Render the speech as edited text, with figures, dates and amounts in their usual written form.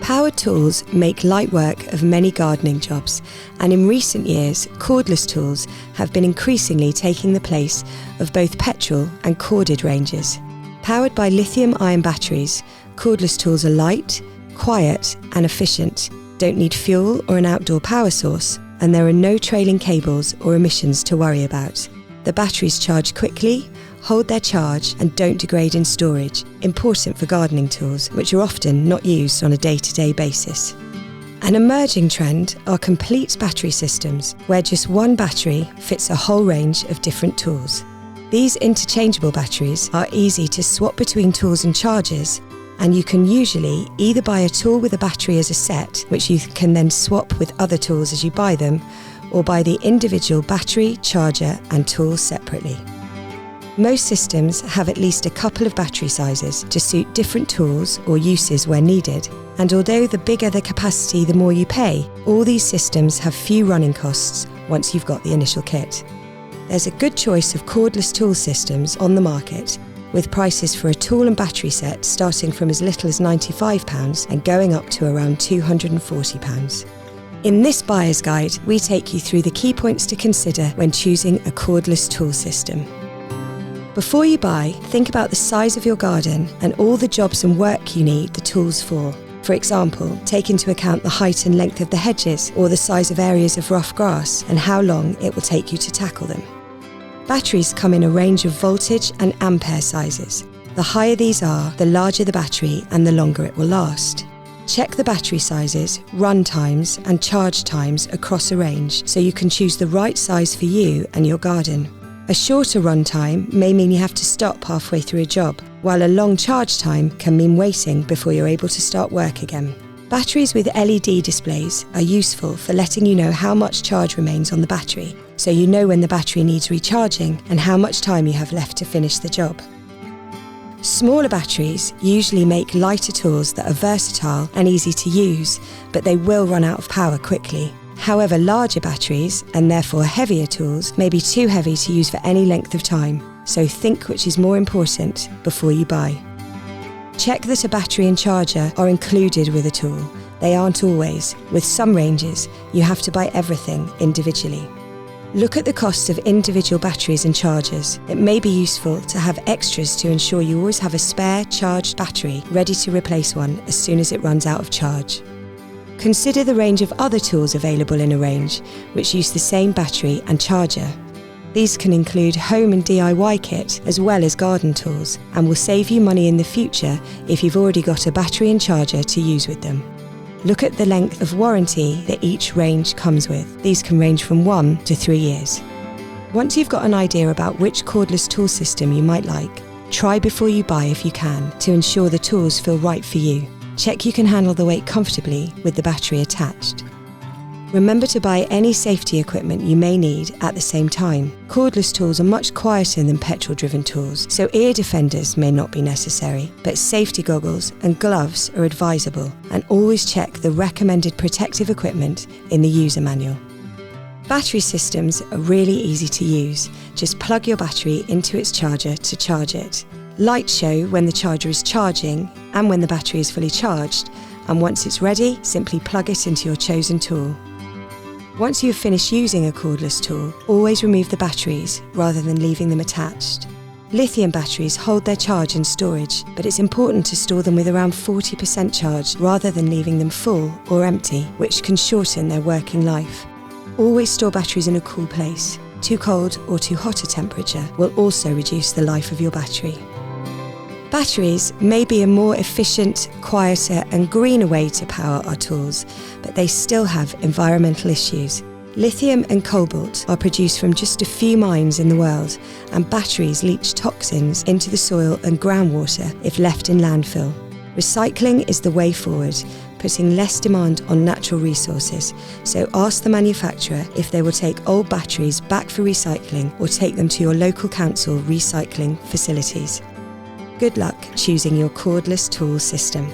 Power tools make light work of many gardening jobs, and in recent years, cordless tools have been increasingly taking the place of both petrol and corded ranges. Powered by lithium-ion batteries, cordless tools are light, quiet and efficient, don't need fuel or an outdoor power source, and there are no trailing cables or emissions to worry about. The batteries charge quickly, hold their charge and don't degrade in storage, important for gardening tools, which are often not used on a day-to-day basis. An emerging trend are complete battery systems, where just one battery fits a whole range of different tools. These interchangeable batteries are easy to swap between tools and chargers, and you can usually either buy a tool with a battery as a set, which you can then swap with other tools as you buy them, or buy the individual battery, charger and tools separately. Most systems have at least a couple of battery sizes to suit different tools or uses where needed, and although the bigger the capacity the more you pay, all these systems have few running costs once you've got the initial kit. There's a good choice of cordless tool systems on the market, with prices for a tool and battery set starting from as little as £95 and going up to around £240. In this buyer's guide, we take you through the key points to consider when choosing a cordless tool system. Before you buy, think about the size of your garden and all the jobs and work you need the tools for. For example, take into account the height and length of the hedges or the size of areas of rough grass and how long it will take you to tackle them. Batteries come in a range of voltage and ampere sizes. The higher these are, the larger the battery and the longer it will last. Check the battery sizes, run times and charge times across a range so you can choose the right size for you and your garden. A shorter run time may mean you have to stop halfway through a job, while a long charge time can mean waiting before you're able to start work again. Batteries with LED displays are useful for letting you know how much charge remains on the battery, so you know when the battery needs recharging and how much time you have left to finish the job. Smaller batteries usually make lighter tools that are versatile and easy to use, but they will run out of power quickly. However, larger batteries, and therefore heavier tools, may be too heavy to use for any length of time, so think which is more important before you buy. Check that a battery and charger are included with a tool. They aren't always. With some ranges, you have to buy everything individually. Look at the costs of individual batteries and chargers. It may be useful to have extras to ensure you always have a spare charged battery ready to replace one as soon as it runs out of charge. Consider the range of other tools available in a range, which use the same battery and charger. These can include home and DIY kit as well as garden tools, and will save you money in the future if you've already got a battery and charger to use with them. Look at the length of warranty that each range comes with. These can range from 1 to 3 years. Once you've got an idea about which cordless tool system you might like, try before you buy if you can, to ensure the tools feel right for you. Check you can handle the weight comfortably with the battery attached. Remember to buy any safety equipment you may need at the same time. Cordless tools are much quieter than petrol-driven tools, so ear defenders may not be necessary, but safety goggles and gloves are advisable, and always check the recommended protective equipment in the user manual. Battery systems are really easy to use. Just plug your battery into its charger to charge it. Lights show when the charger is charging and when the battery is fully charged, and once it's ready, simply plug it into your chosen tool. Once you have finished using a cordless tool, always remove the batteries rather than leaving them attached. Lithium batteries hold their charge in storage, but it's important to store them with around 40% charged rather than leaving them full or empty, which can shorten their working life. Always store batteries in a cool place. Too cold or too hot a temperature will also reduce the life of your battery. Batteries may be a more efficient, quieter and greener way to power our tools, but they still have environmental issues. Lithium and cobalt are produced from just a few mines in the world, and batteries leach toxins into the soil and groundwater if left in landfill. Recycling is the way forward, putting less demand on natural resources, so ask the manufacturer if they will take old batteries back for recycling or take them to your local council recycling facilities. Good luck choosing your cordless tool system.